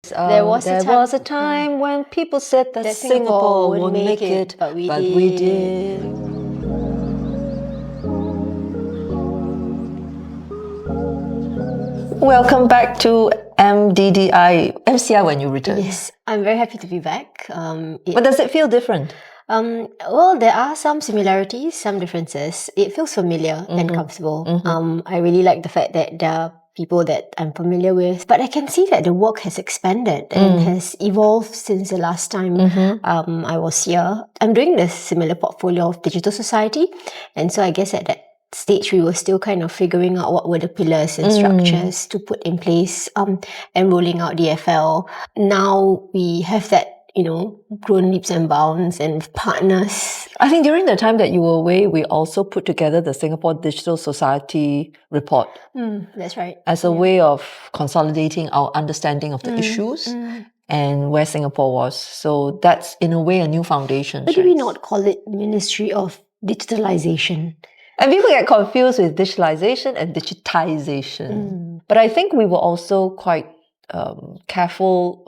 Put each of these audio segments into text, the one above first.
There was a time when people said that Singapore won't make it, but we did. Welcome back to MDDI, MCI when you return. Yes, I'm very happy to be back. But does it feel different? Well, there are some similarities, some differences. It feels familiar and comfortable. I really like the fact that there are people that I'm familiar with, but I can see that the work has expanded and has evolved since the last time I was here. I'm doing this similar portfolio of digital society, and so I guess at that stage we were still kind of figuring out what were the pillars and structures to put in place and rolling out DFL. Now we have that, grown leaps and bounds and partners. I think during the time that you were away, we also put together the Singapore Digital Society report. That's right. As a way of consolidating our understanding of the issues and where Singapore was. So that's in a way a new foundation. Why do we not call it Ministry of Digitalization? And people get confused with digitalization and digitization. But I think we were also quite careful,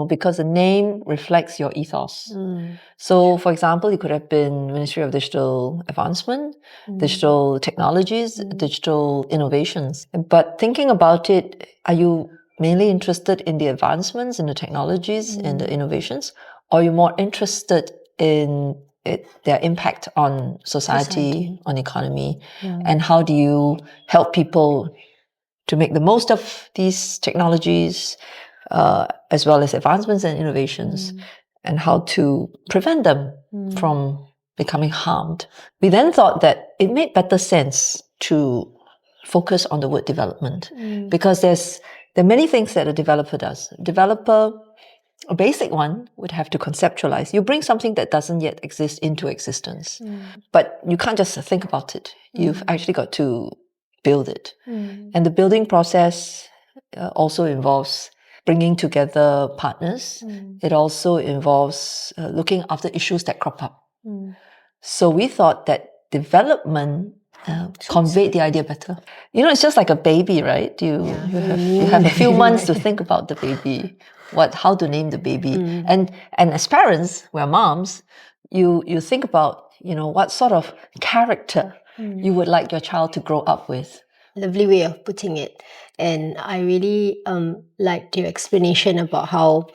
because the name reflects your ethos. So, for example, it could have been Ministry of Digital Advancement, Digital Technologies, Digital Innovations. But thinking about it, are you mainly interested in the advancements, in the technologies, in the innovations? Or are you more interested in their impact on society, on economy? And how do you help people to make the most of these technologies, as well as advancements and innovations, and how to prevent them from becoming harmed? We then thought that it made better sense to focus on the word development, because there are many things that a developer does. A basic one would have to conceptualize. You bring something that doesn't yet exist into existence, but you can't just think about it. You've actually got to build it. And the building process also involves bringing together partners. It also involves looking after issues that crop up. So we thought that development conveyed the idea better. It's just like a baby, right? You have a few months to think about the baby, how to name the baby. And as parents, we're moms, you think about, what sort of character you would like your child to grow up with. Lovely way of putting it. And I really liked your explanation about how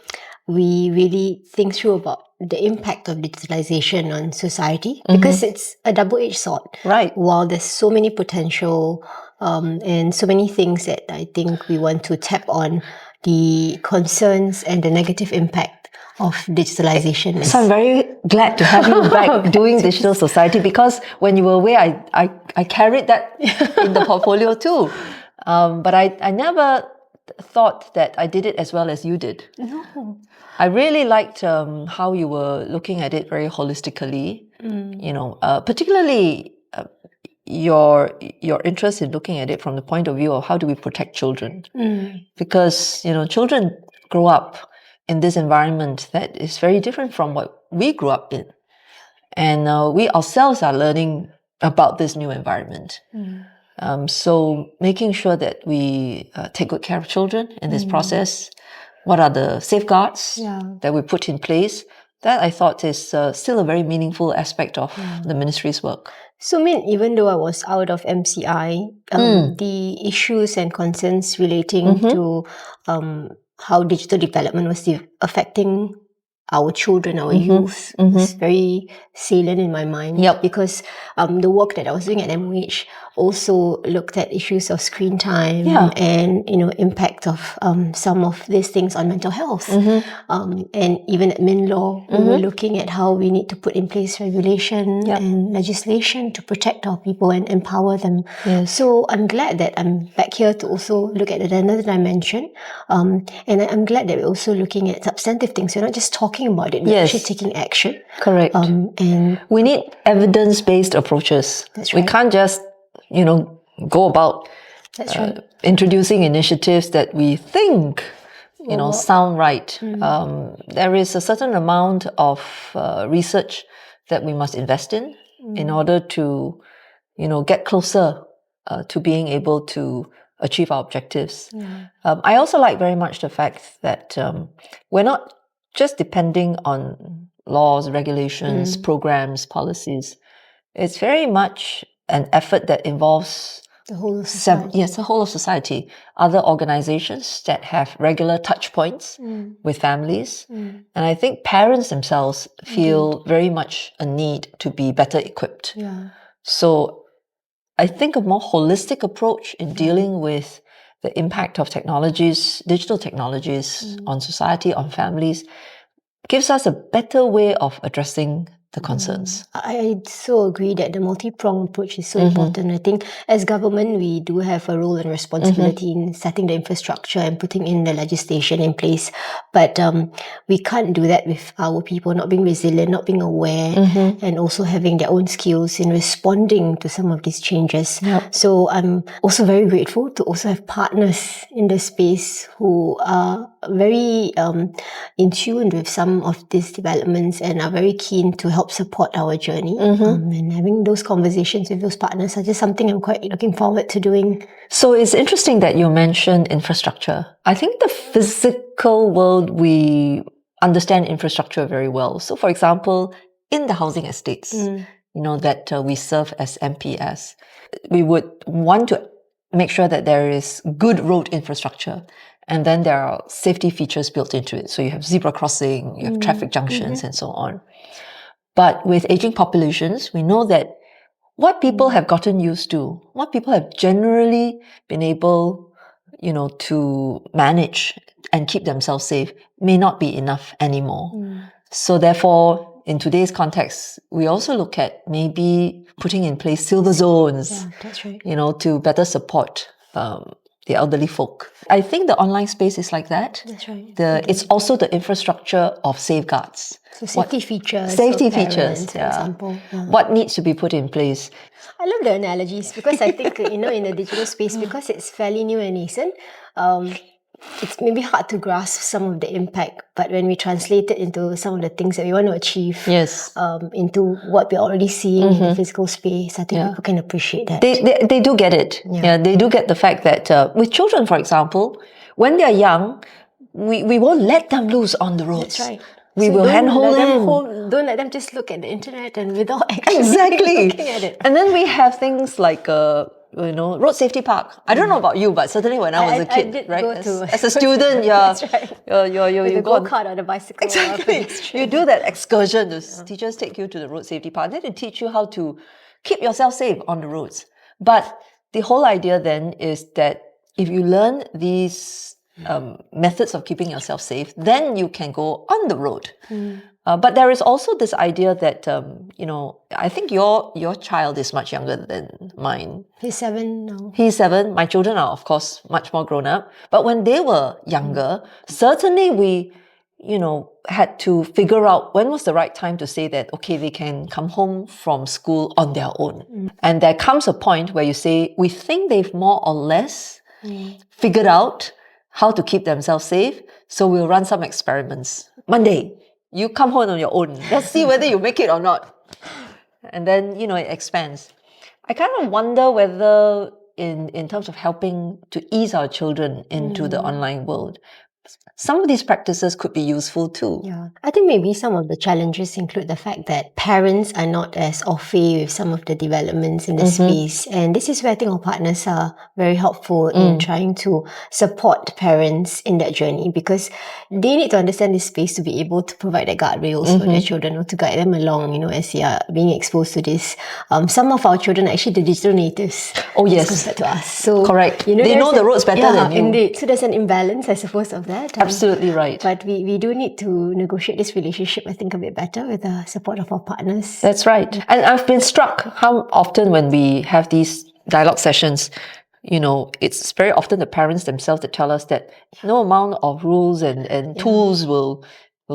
we really think through about the impact of digitalization on society, because it's a double-edged sword. Right. While there's so many potential and so many things that I think we want to tap on, the concerns and the negative impact of digitalization. So I'm very glad to have you back doing Digital Society, because when you were away, I carried that in the portfolio too. But I never thought that I did it as well as you did. No. I really liked how you were looking at it very holistically. Particularly your interest in looking at it from the point of view of how do we protect children, because children grow up in this environment that is very different from what we grew up in, and we ourselves are learning about this new environment. So making sure that we take good care of children in this process. What are the safeguards that we put in place? That I thought is still a very meaningful aspect of the ministry's work. So, even though I was out of MCI, the issues and concerns relating to how digital development was affecting our children, our youth, was very salient in my mind. Because the work that I was doing at MOH also looked at issues of screen time and impact of some of these things on mental health. And even at MinLaw, we were looking at how we need to put in place regulation and legislation to protect our people and empower them. So I'm glad that I'm back here to also look at another dimension. And I'm glad that we're also looking at substantive things. We're not just talking about it, we're actually taking action. Correct. And we need evidence-based approaches. That's right. We can't just, go about introducing initiatives that we think, sound right. There is a certain amount of research that we must invest in order to, get closer to being able to achieve our objectives. I also like very much the fact that we're not just depending on laws, regulations, programs, policies. It's very much an effort that involves the whole of society. Yes, the whole of society. Other organizations that have regular touch points with families. And I think parents themselves feel very much a need to be better equipped. So I think a more holistic approach in dealing with the impact of technologies, digital technologies on society, on families, gives us a better way of addressing the concerns. I so agree that the multi-pronged approach is so important. I think as government, we do have a role and responsibility in setting the infrastructure and putting in the legislation in place. But we can't do that with our people not being resilient, not being aware, and also having their own skills in responding to some of these changes. So I'm also very grateful to also have partners in the space who are very in tune with some of these developments and are very keen to help support our journey. And having those conversations with those partners are just something I'm quite looking forward to doing. So it's interesting that you mentioned infrastructure. I think the physical world, we understand infrastructure very well. So for example, in the housing estates, that we serve as MPS, we would want to make sure that there is good road infrastructure. And then there are safety features built into it. So you have zebra crossing, you have traffic junctions and so on. But with aging populations, we know that what people have gotten used to, what people have generally been able, to manage and keep themselves safe may not be enough anymore. So therefore, in today's context, we also look at maybe putting in place silver zones, that's right. To better support the elderly folk. I think the online space is like that. That's right. It's also the infrastructure of safeguards. So safety features. Safety for parents, features, for example. What needs to be put in place? I love the analogies because I think, in the digital space, because it's fairly new and nascent, it's maybe hard to grasp some of the impact, but when we translate it into some of the things that we want to achieve, into what we're already seeing in the physical space, I think people can appreciate that. They do get it. They do get the fact that with children, for example, when they're young, we won't let them loose on the roads. That's right. We will handhold them. Don't let them just look at the internet and without actually looking at it. And then we have things like road safety park. I don't know about you, but certainly when I was a kid, I did right? Go as a student, That's right. you the go-kart or the bicycle. Exactly. You do that excursion. The teachers take you to the road safety park. Then they teach you how to keep yourself safe on the roads. But the whole idea then is that if you learn these methods of keeping yourself safe, then you can go on the road. But there is also this idea that, I think your child is much younger than mine. He's 7 now. He's 7. My children are, of course, much more grown up. But when they were younger, certainly we, had to figure out when was the right time to say that, okay, they can come home from school on their own. And there comes a point where you say, we think they've more or less figured out how to keep themselves safe. So we'll run some experiments. Monday, you come home on your own. Let's see whether you make it or not. And then, it expands. I kind of wonder whether in terms of helping to ease our children into the online world, some of these practices could be useful too. Yeah, I think maybe some of the challenges include the fact that parents are not as au fait with some of the developments in the space. And this is where I think our partners are very helpful in trying to support parents in that journey, because they need to understand this space to be able to provide the guardrails for their children, or to guide them along, as they are being exposed to this. Some of our children are actually the digital natives. Oh, yes. Compared to us. So, correct. They know the roads better than you. Indeed. So there's an imbalance, I suppose, of that. Absolutely right. But we do need to negotiate this relationship, I think, a bit better with the support of our partners. That's right. And I've been struck how often when we have these dialogue sessions, it's very often the parents themselves that tell us that no amount of rules and tools will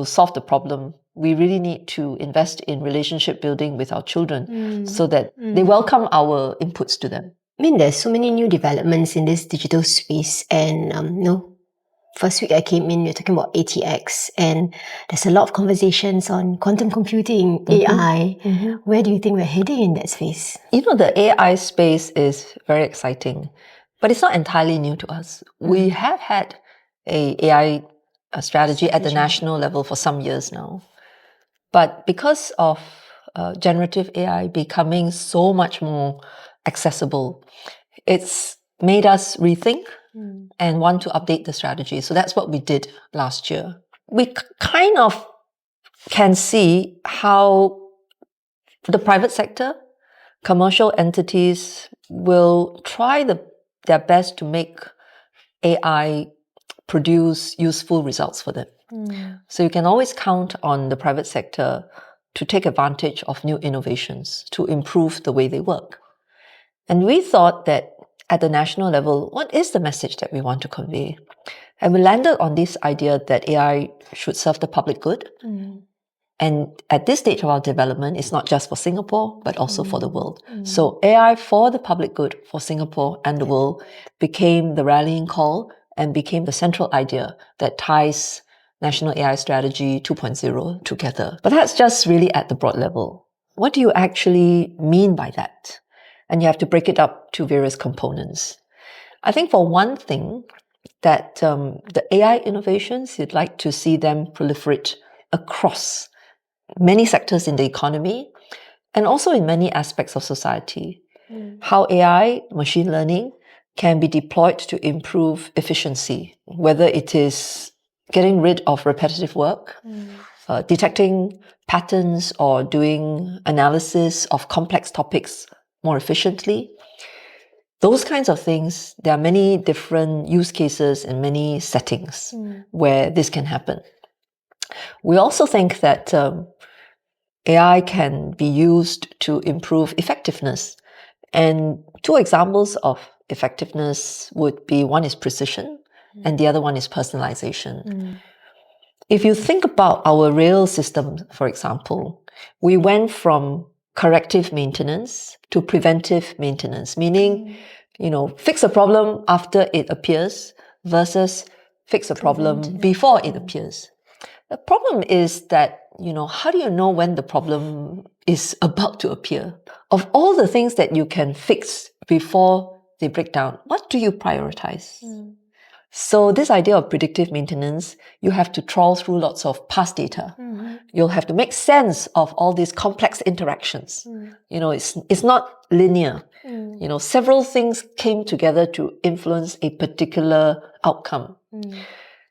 solve the problem. We really need to invest in relationship building with our children so that they welcome our inputs to them. I mean, there's so many new developments in this digital space, and first week I came in, we were talking about ATX, and there's a lot of conversations on quantum computing, AI. Where do you think we're heading in that space? The AI space is very exciting. But it's not entirely new to us. We have had a AI strategy at the national level for some years now. But because of generative AI becoming so much more accessible, it's made us rethink and want to update the strategy. So that's what we did last year. We kind of can see how the private sector, commercial entities will try their best to make AI produce useful results for them. So you can always count on the private sector to take advantage of new innovations to improve the way they work. And we thought that at the national level, what is the message that we want to convey? And we landed on this idea that AI should serve the public good. And at this stage of our development, it's not just for Singapore, but also for the world. So AI for the public good for Singapore and the world became the rallying call and became the central idea that ties National AI Strategy 2.0 together. But that's just really at the broad level. What do you actually mean by that? And you have to break it up to various components. I think for one thing, that the AI innovations, you'd like to see them proliferate across many sectors in the economy and also in many aspects of society. How AI, machine learning, can be deployed to improve efficiency, whether it is getting rid of repetitive work, detecting patterns or doing analysis of complex topics more efficiently. Those kinds of things, there are many different use cases in many settings where this can happen. We also think that AI can be used to improve effectiveness. And two examples of effectiveness would be, one is precision and the other one is personalization. If you think about our rail system, for example, we went from corrective maintenance to preventive maintenance, meaning, fix a problem after it appears versus fix a problem before it appears. The problem is that, how do you know when the problem is about to appear? Of all the things that you can fix before they break down, what do you prioritize? So this idea of predictive maintenance, you have to trawl through lots of past data. You'll have to make sense of all these complex interactions. It's not linear. Several things came together to influence a particular outcome.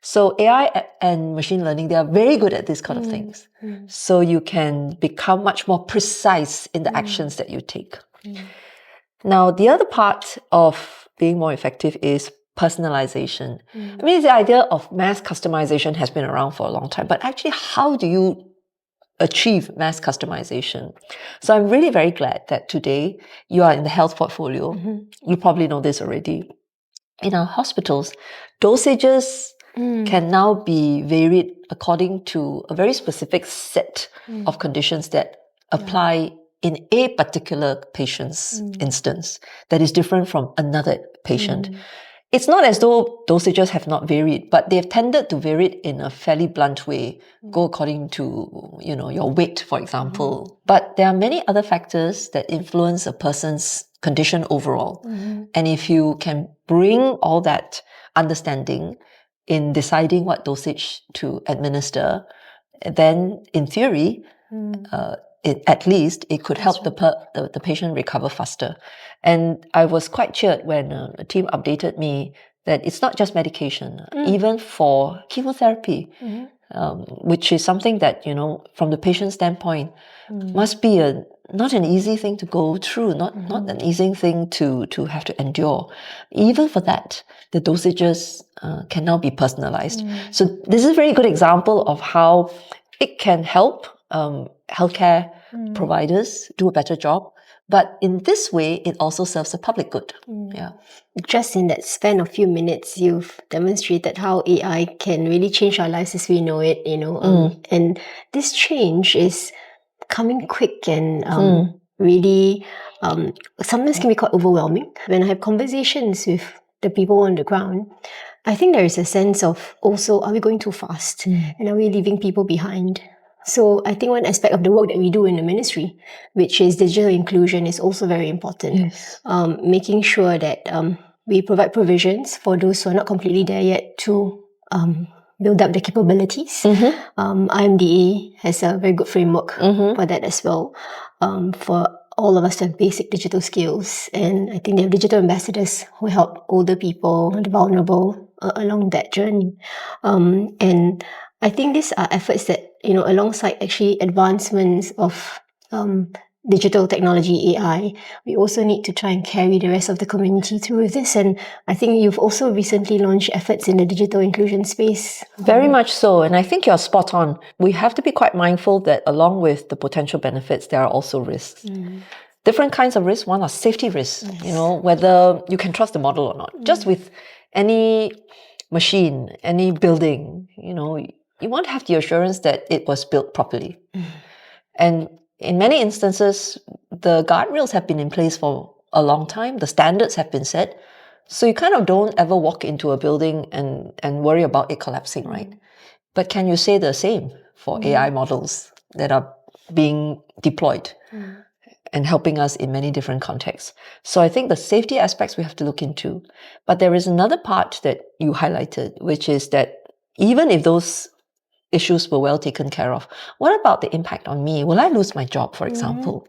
So AI and machine learning, they are very good at this kind of things. So you can become much more precise in the actions that you take. Now, the other part of being more effective is personalization. I mean, the idea of mass customization has been around for a long time, but actually, how do you achieve mass customization? So I'm really very glad that today you are in the health portfolio. You probably know this already. In our hospitals, dosages can now be varied according to a very specific set of conditions that apply in a particular patient's instance that is different from another patient. It's not as though dosages have not varied, but they've tended to vary in a fairly blunt way, go according to, your weight, for example. But there are many other factors that influence a person's condition overall. And if you can bring all that understanding in deciding what dosage to administer, then in theory, at least it could help the patient recover faster. And I was quite cheered when the team updated me that it's not just medication, even for chemotherapy, which is something that, from the patient standpoint, must be not an easy thing to go through, not an easy thing to have to endure. Even for that, the dosages can now be personalized. So this is a very good example of how it can help healthcare providers do a better job. But in this way, it also serves the public good. Yeah. Just in that span of few minutes, you've demonstrated how AI can really change our lives as we know it, and this change is coming quick and really sometimes can be quite overwhelming. When I have conversations with the people on the ground, I think there is a sense of also, are we going too fast? And are we leaving people behind? So I think one aspect of the work that we do in the ministry, which is digital inclusion, is also very important. Yes. Making sure that we provide provisions for those who are not completely there yet to build up their capabilities. IMDA has a very good framework for that as well, for all of us to have basic digital skills. And I think they have digital ambassadors who help older people, the vulnerable, along that journey. And I think these are efforts that, alongside actually advancements of digital technology, AI, we also need to try and carry the rest of the community through this. And I think you've also recently launched efforts in the digital inclusion space. Very much so. And I think you're spot on. We have to be quite mindful that along with the potential benefits, there are also risks. Different kinds of risks. One are safety risks, whether you can trust the model or not. Just with any machine, any building, you want to have the assurance that it was built properly. And in many instances, the guardrails have been in place for a long time. The standards have been set. So you kind of don't ever walk into a building and worry about it collapsing, right? But can you say the same for AI models that are being deployed and helping us in many different contexts? So I think the safety aspects we have to look into. But there is another part that you highlighted, which is that even if those issues were well taken care of, what about the impact on me? Will I lose my job, for example?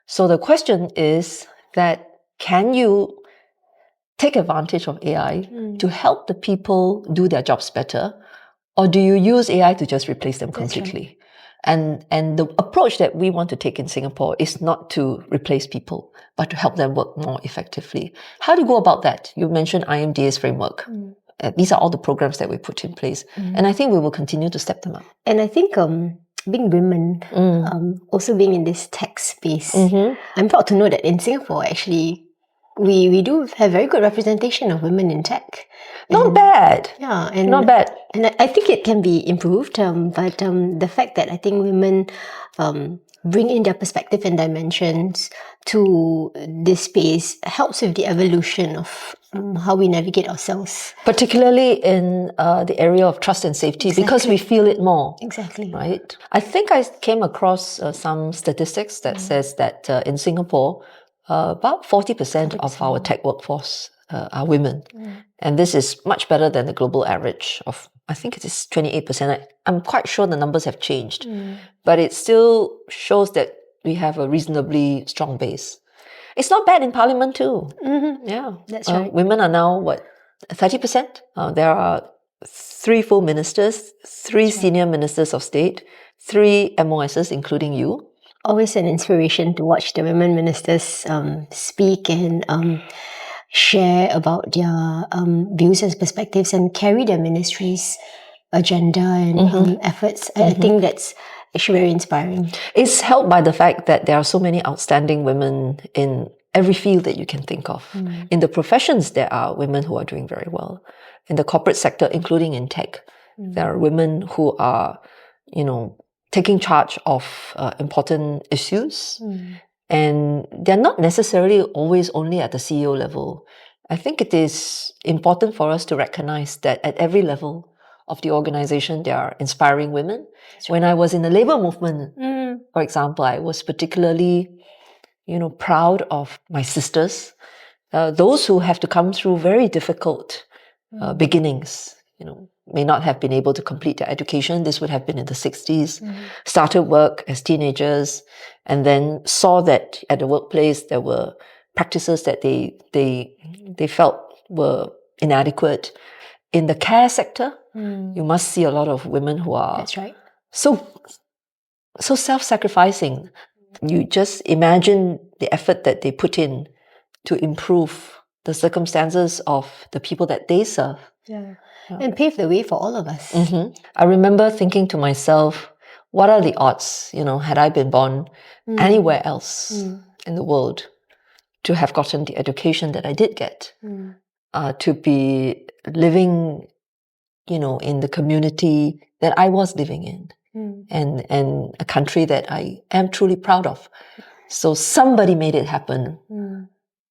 So the question is that, can you take advantage of AI to help the people do their jobs better? Or do you use AI to just replace them completely? Right. And the approach that we want to take in Singapore is not to replace people, but to help them work more effectively. How do you go about that? You mentioned IMDA's framework. These are all the programs that we put in place. And I think we will continue to step them up. And I think being women, also being in this tech space, I'm proud to know that in Singapore, actually, we do have very good representation of women in tech. Not bad. Yeah. And not bad. And I think it can be improved, but the fact that I think women bring in their perspective and dimensions to this space helps with the evolution of how we navigate ourselves. Particularly in the area of trust and safety, because we feel it more. Exactly. Right? I think I came across some statistics that says that in Singapore, about 40% of our tech workforce are women. And this is much better than the global average of, I think it is 28%. I'm quite sure the numbers have changed. But it still shows that we have a reasonably strong base. It's not bad in Parliament too. Yeah, that's right. Women are now, 30%? There are 3 full ministers, 3 senior ministers of state, 3 MOSs, including you. Always an inspiration to watch the women ministers speak and share about their views and perspectives and carry their ministry's agenda and efforts. I think that's actually very inspiring. It's helped by the fact that there are so many outstanding women in every field that you can think of. In the professions, there are women who are doing very well. In the corporate sector, including in tech, there are women who are, taking charge of important issues. And they're not necessarily always only at the CEO level. I think it is important for us to recognize that at every level of the organization, there are inspiring women. When I was in the labor movement, for example, I was particularly, proud of my sisters, those who have to come through very difficult beginnings, may not have been able to complete their education. This would have been in the 60s, started work as teenagers, and then saw that at the workplace there were practices that they felt were inadequate. In the care sector, you must see a lot of women who are That's right. so self-sacrificing. You just imagine the effort that they put in to improve the circumstances of the people that they serve. Yeah. And pave the way for all of us. I remember thinking to myself, what are the odds, had I been born anywhere else in the world, to have gotten the education that I did get, to be living, in the community that I was living in, and a country that I am truly proud of. So somebody made it happen,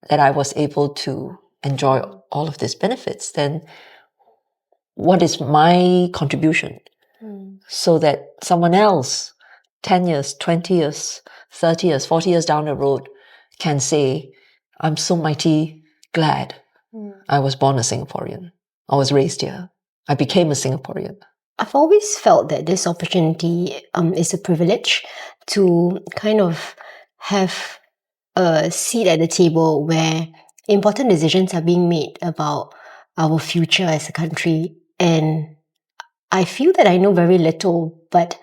that I was able to enjoy all of these benefits. Then what is my contribution so that someone else 10 years, 20 years, 30 years, 40 years down the road can say, I'm so mighty glad I was born a Singaporean. I was raised here. I became a Singaporean. I've always felt that this opportunity is a privilege to kind of have a seat at the table where important decisions are being made about our future as a country. And I feel that I know very little, but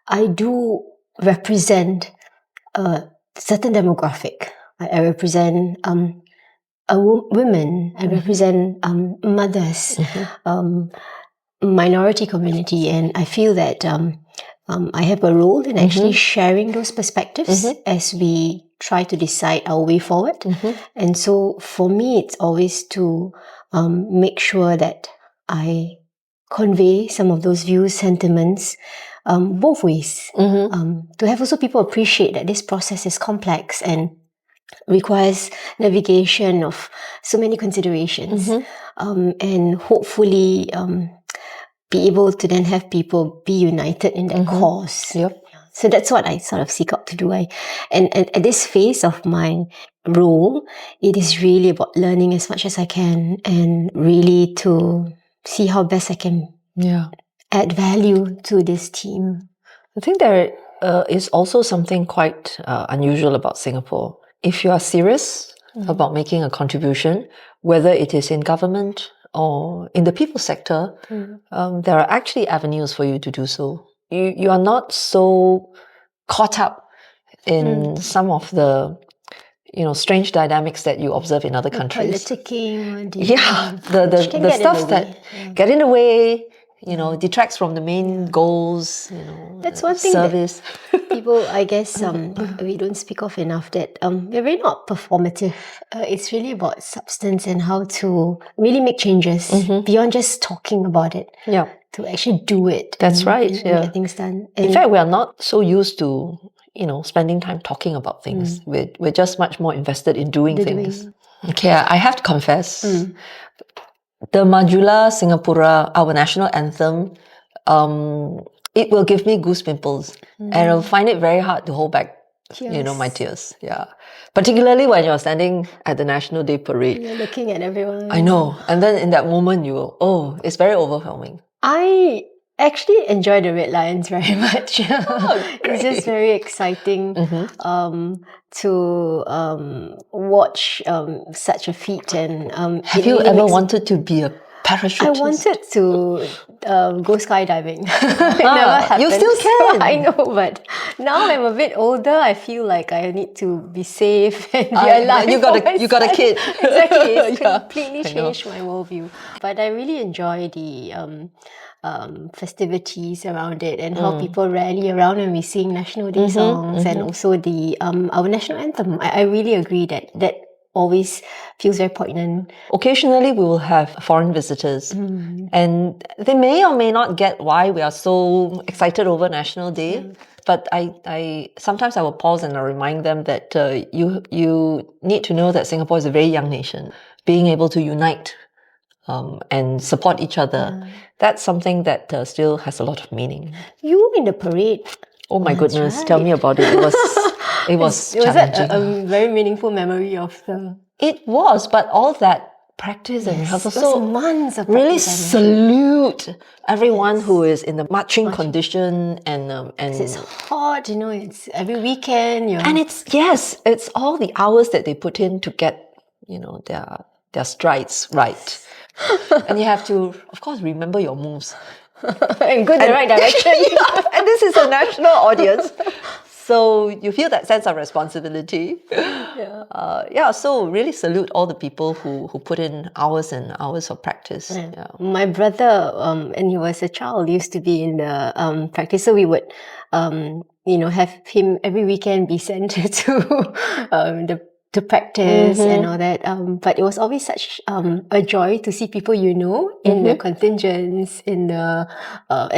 I do represent a certain demographic. I represent women. I represent mothers, minority community, and I feel that I have a role in actually sharing those perspectives as we try to decide our way forward. And so for me, it's always to make sure that I convey some of those views, sentiments, both ways. To have also people appreciate that this process is complex and requires navigation of so many considerations, and hopefully be able to then have people be united in that cause. Yep. So that's what I sort of seek out to do. And at this phase of my role, it is really about learning as much as I can and really to see how best I can add value to this team. I think there is also something quite unusual about Singapore. If you are serious about making a contribution, whether it is in government or in the people sector, there are actually avenues for you to do so. You are not so caught up in some of the strange dynamics that you observe in other countries. Politicking, the stuff that get in the way, detracts from the main goals, that's one thing service. That people, I guess, we don't speak of enough, that we're really not performative. It's really about substance and how to really make changes beyond just talking about it. Yeah. To actually do it. That's right. And get things done. In fact, we are not so used to, spending time talking about things. We're just much more invested in doing things. Okay, I have to confess, the Majulah Singapura, our national anthem, it will give me goose pimples, and I'll find it very hard to hold back, my tears. Yeah, particularly when you're standing at the National Day Parade. You're looking at everyone. I know, and then in that moment, it's very overwhelming. I actually enjoy the Red Lions very much. It's just very exciting to watch such a feat. And have you ever wanted to be a parachutist? I wanted to go skydiving. It never happened. You still can. I know, but now I'm a bit older. I feel like I need to be safe and be alive. You got a kid. Exactly, it's completely changed my worldview. But I really enjoy the festivities around it and how people rally around when we sing National Day songs and also the our national anthem. I really agree that always feels very poignant. Occasionally we will have foreign visitors and they may or may not get why we are so excited over National Day. But I sometimes I will pause and I remind them that you need to know that Singapore is a very young nation. Being able to unite and support each other, that's something that still has a lot of meaning. You in the parade. Oh my goodness, right. Tell me about it. It was challenging. Was that a very meaningful memory of the... It was, but all that practice and rehearsal. So months of really salute everyone who is in the marching condition and it's hot, it's every weekend. And it's all the hours that they put in to get, their strides right. And you have to, of course, remember your moves. And go in the right direction. And this is a national audience. So you feel that sense of responsibility. So really salute all the people who put in hours and hours of practice. Yeah. My brother, and he was a child, used to be in the practice. So we would, have him every weekend be sent to practice and all that. But it was always such a joy to see people in the contingents, and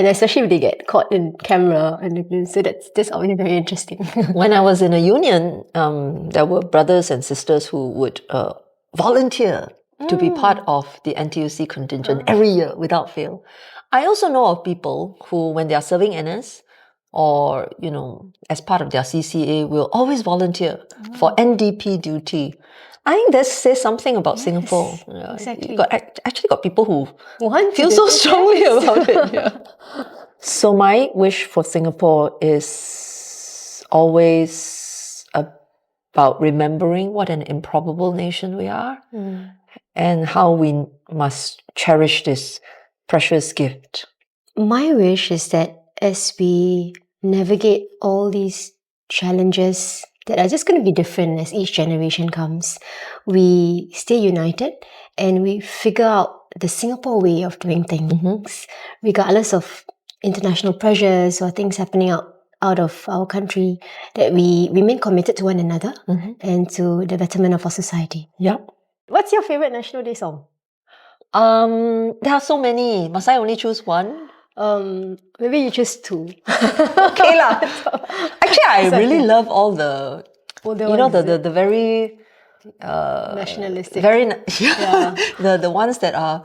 especially if they get caught in camera. And so that's always very interesting. When I was in a union, there were brothers and sisters who would volunteer to be part of the NTUC contingent every year without fail. I also know of people who, when they are serving NS, or, as part of their CCA, will always volunteer for NDP duty. I think that says something about Yes, Singapore. exactly. You actually got people who Want feel to so do this. strongly about it. Yeah. So my wish for Singapore is always about remembering what an improbable nation we are and how we must cherish this precious gift. My wish is that as we navigate all these challenges that are just going to be different as each generation comes, we stay united and we figure out the Singapore way of doing things, regardless of international pressures or things happening out of our country, that we remain committed to one another and to the betterment of our society. Yeah. What's your favorite National Day song? There are so many. Must I only choose one? Maybe you choose two. Okay lah. Actually, I really love all the the very nationalistic, very the ones that are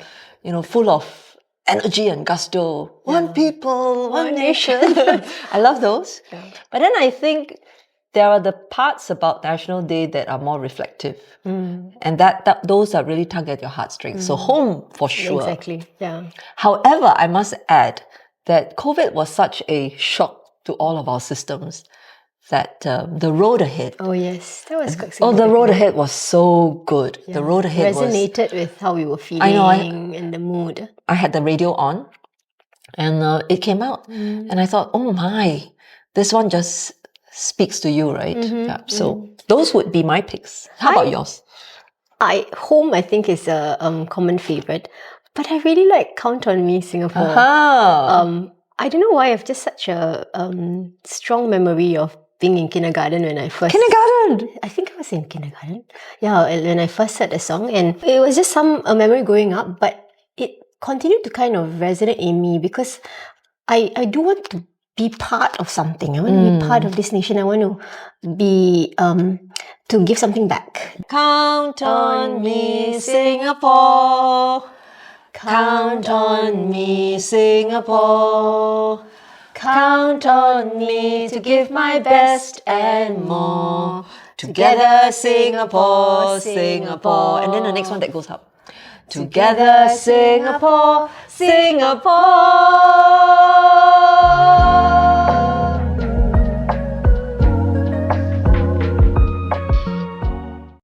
full of energy and gusto. One people, one nation. I love those. But then I think there are the parts about National Day that are more reflective, and that those are really tug at your heartstrings. So home for sure. Exactly. Yeah. However, I must add that COVID was such a shock to all of our systems that the road ahead. Oh yes, that was quite significant. The road ahead was so good. Yeah. The road ahead resonated with how we were feeling and the mood. I had the radio on, and it came out, and I thought, oh my, this one just speaks to you, right? Yeah. So those would be my picks. How about yours? Home, I think, is a common favorite, but I really like Count on Me, Singapore. I don't know why I've just such a strong memory of being in kindergarten when I first... Kindergarten? I think I was in kindergarten. Yeah, when I first heard the song, and it was just a memory growing up, but it continued to kind of resonate in me because I do want to be part of something. I want to be part of this nation. I want to be to give something back. Count on me, Singapore. Count on me, Singapore. Count on me to give my best and more. Together, Singapore, Singapore. And then the next one that goes up. Together, Singapore, Singapore.